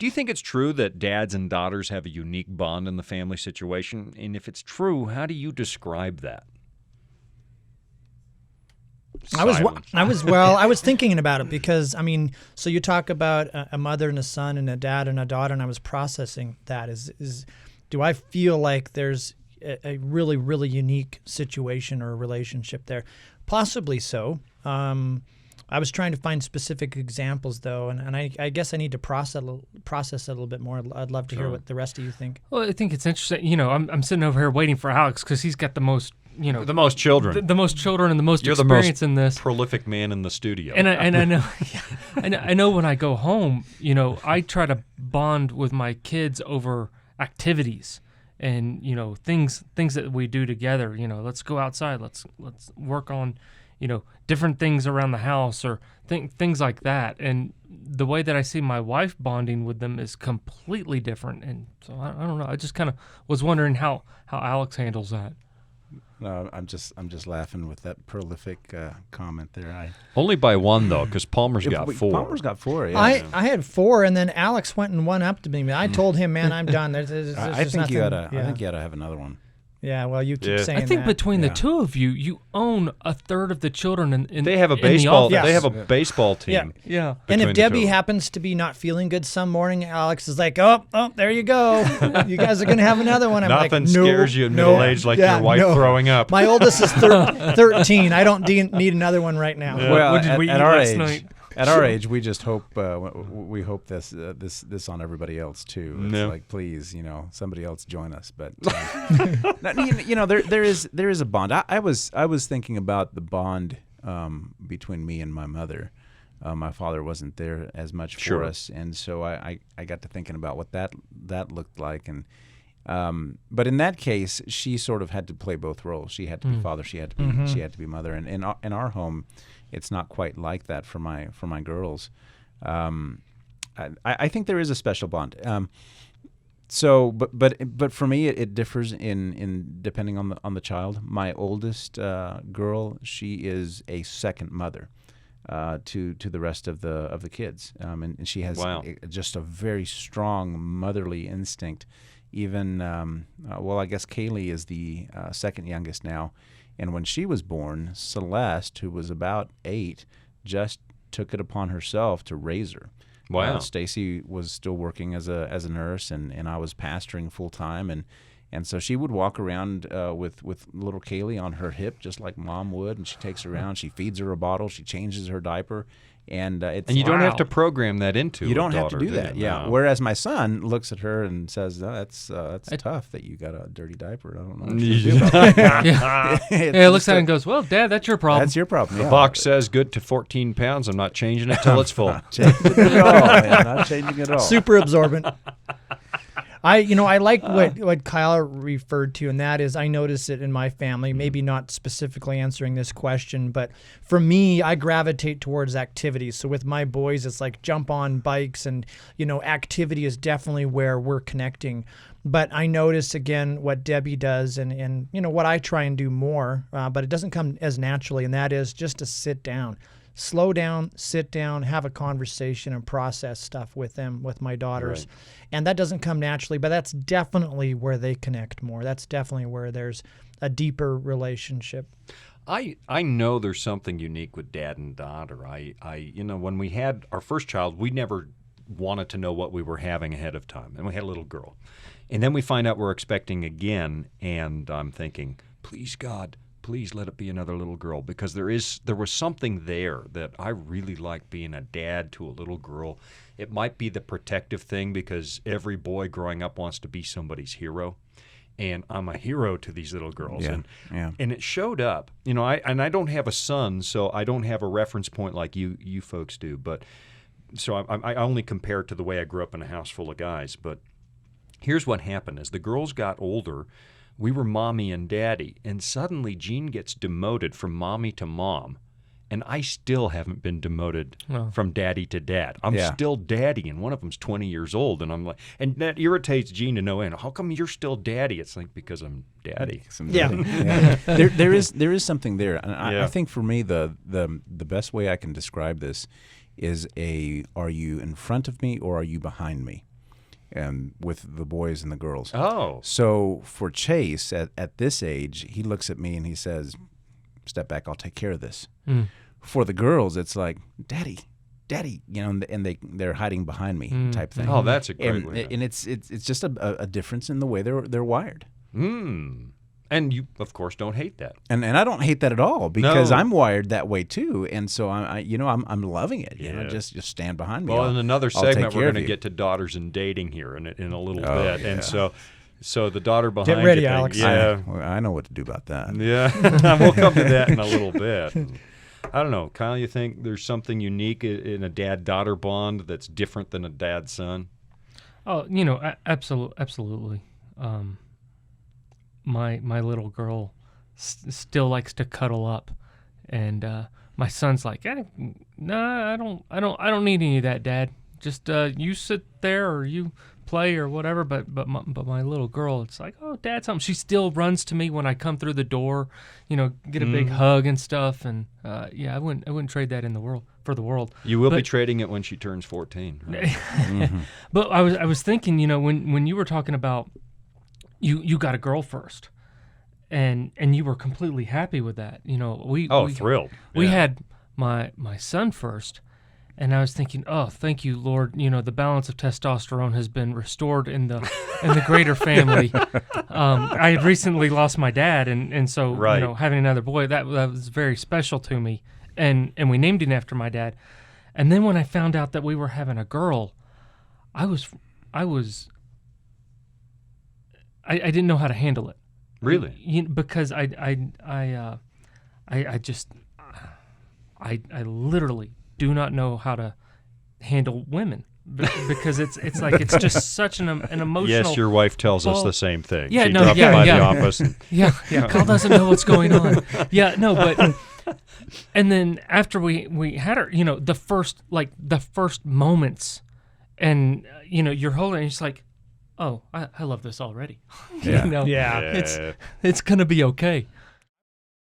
Do you think it's true that dads and daughters have a unique bond in the family situation? And if it's true, how do you describe that? I was thinking about it because, I mean, so you talk about a mother and a son and a dad and a daughter, and I was processing that. Do I feel like there's a really, really unique situation or relationship there? Possibly so. I was trying to find specific examples, though, and I guess I need to process it a little bit more. I'd love to hear what the rest of you think. Well, I think it's interesting. You know, I'm sitting over here waiting for Alex because he's got the most, you know, the most children, the most children, and the most You're experience the most in this. Prolific man in the studio. And I know, I know when I go home, you know, I try to bond with my kids over activities and, you know, things that we do together. You know, let's go outside. Let's work on, you know, different things around the house or things like that. And the way that I see my wife bonding with them is completely different. And so I don't know. I just kind of was wondering how Alex handles that. No, I'm just laughing with that prolific comment there. Only by one, though, because Palmer's got 4. Palmer's got 4, yeah. I had 4, and then Alex went and one up to me. I told him, man, I'm done. There's I think nothing, you gotta have another one. Yeah, well, you keep saying that. I think between the two of you, you own a third of the children in They have a in baseball. the office. They have a baseball team. Yeah. And if between the Debbie two. happens to be not feeling good some morning, Alex is like, oh, there you go. You guys are going to have another one. I'm Nothing like, no, scares you in no. middle age like Yeah, your wife no. throwing up. My oldest is 13. I don't need another one right now. Yeah. Well, What did we eat at our last age, night? at our age, we just hope we hope this on everybody else too. It's like, please, you know, somebody else join us. But you know, there is a bond. I was thinking about the bond between me and my mother. My father wasn't there as much for us, and so I got to thinking about what that looked like. And but in that case, she sort of had to play both roles. She had to be father. She had to be mother. And in our home, it's not quite like that for my girls. I think there is a special bond. But for me, it differs in depending on the child. My oldest girl, she is a second mother to the rest of the kids, and she has just a very strong motherly instinct. Even I guess Kaylee is the second youngest now. And when she was born, Celeste, who was about 8, just took it upon herself to raise her. Wow. Stacy was still working as a nurse, and I was pastoring full time, and so she would walk around with little Kaylee on her hip, just like Mom would, and she takes her around, she feeds her a bottle, she changes her diaper. And you don't have to program that into you don't a have to daughter, do that, yeah. No. Whereas my son looks at her and says, oh, "That's tough that you got a dirty diaper. I don't know what to do about that." Yeah, looks at it and goes, "Well, Dad, that's your problem." That's your problem. The yeah. box says good to 14 pounds. I'm not changing it till it's full. Not changing it at all, man. Not changing at all. Super absorbent. I like what Kyle referred to, and that is I notice it in my family, maybe not specifically answering this question, but for me, I gravitate towards activities. So with my boys, it's like jump on bikes and, you know, activity is definitely where we're connecting. But I notice, again, what Debbie does and you know, what I try and do more, but it doesn't come as naturally, and that is just to sit down. Slow down, sit down, have a conversation, and process stuff with them, with my daughters. Right. And that doesn't come naturally, but that's definitely where they connect more. That's definitely where there's a deeper relationship. I know there's something unique with dad and daughter. You know, when we had our first child, we never wanted to know what we were having ahead of time. And we had a little girl. And then we find out we're expecting again, and I'm thinking, please, God, please let it be another little girl, because there was something there that I really like being a dad to a little girl. It might be the protective thing because every boy growing up wants to be somebody's hero, and I'm a hero to these little girls. And it showed up. You know, I don't have a son, so I don't have a reference point like you folks do. But so I only compare it to the way I grew up in a house full of guys. But here's what happened: as the girls got older, we were mommy and daddy, and suddenly Jean gets demoted from mommy to mom, and I still haven't been demoted from daddy to dad. I'm still daddy, and one of them's 20 years old, and I'm like, and that irritates Jean to no end. How come you're still daddy? It's like, because I'm daddy. There is something there, and I think for me the best way I can describe this is are you in front of me or are you behind me? with the boys and the girls. Oh. So for Chase, at this age, he looks at me and he says, "Step back, I'll take care of this." For the girls, it's like, "Daddy, Daddy," and they're hiding behind me type thing. Oh, that's a great way. And it's just a difference in the way they're wired. And you, of course, don't hate that. And I don't hate that at all, because No. I'm wired that way too. And so I'm loving it. Yeah. Just stand behind me. Well, in another I'll take segment, care we're of going to you. get to daughters and dating here in a little Oh, bit. yeah. And so the daughter behind ready, you thing, Alex. Yeah. I know what to do about that. Yeah. We'll come to that in a little bit. I don't know. Kyle, you think there's something unique in a dad-daughter bond that's different than a dad-son? Oh, absolutely. My little girl still likes to cuddle up, and my son's like, "No, I don't need any of that, Dad. Just you sit there or you play or whatever." But my little girl, it's like, "Oh, Dad, something." She still runs to me when I come through the door, get a big hug and stuff. And I wouldn't trade that in the world for the world. You will be trading it when she turns 14. Right? But I was thinking, when you were talking about you got a girl first, and you were completely happy with that. We thrilled. We Yeah. had my son first, and I was thinking, oh, thank you, Lord. The balance of testosterone has been restored in the greater family. I had recently lost my dad, and so Right. Having another boy that was very special to me, and we named him after my dad. And then when I found out that we were having a girl, I didn't know how to handle it. Really? Because I literally do not know how to handle women, because it's like it's just such an emotional. Yes, your wife tells us ball. the same thing. Yeah, she no, dropped yeah, by yeah. the office. And, Yeah. Kyle doesn't know what's going on. Yeah, no, but and then after we had her, the first moments, and you're holding, and it's like, oh, I love this already. Yeah. Yeah. It's gonna be okay.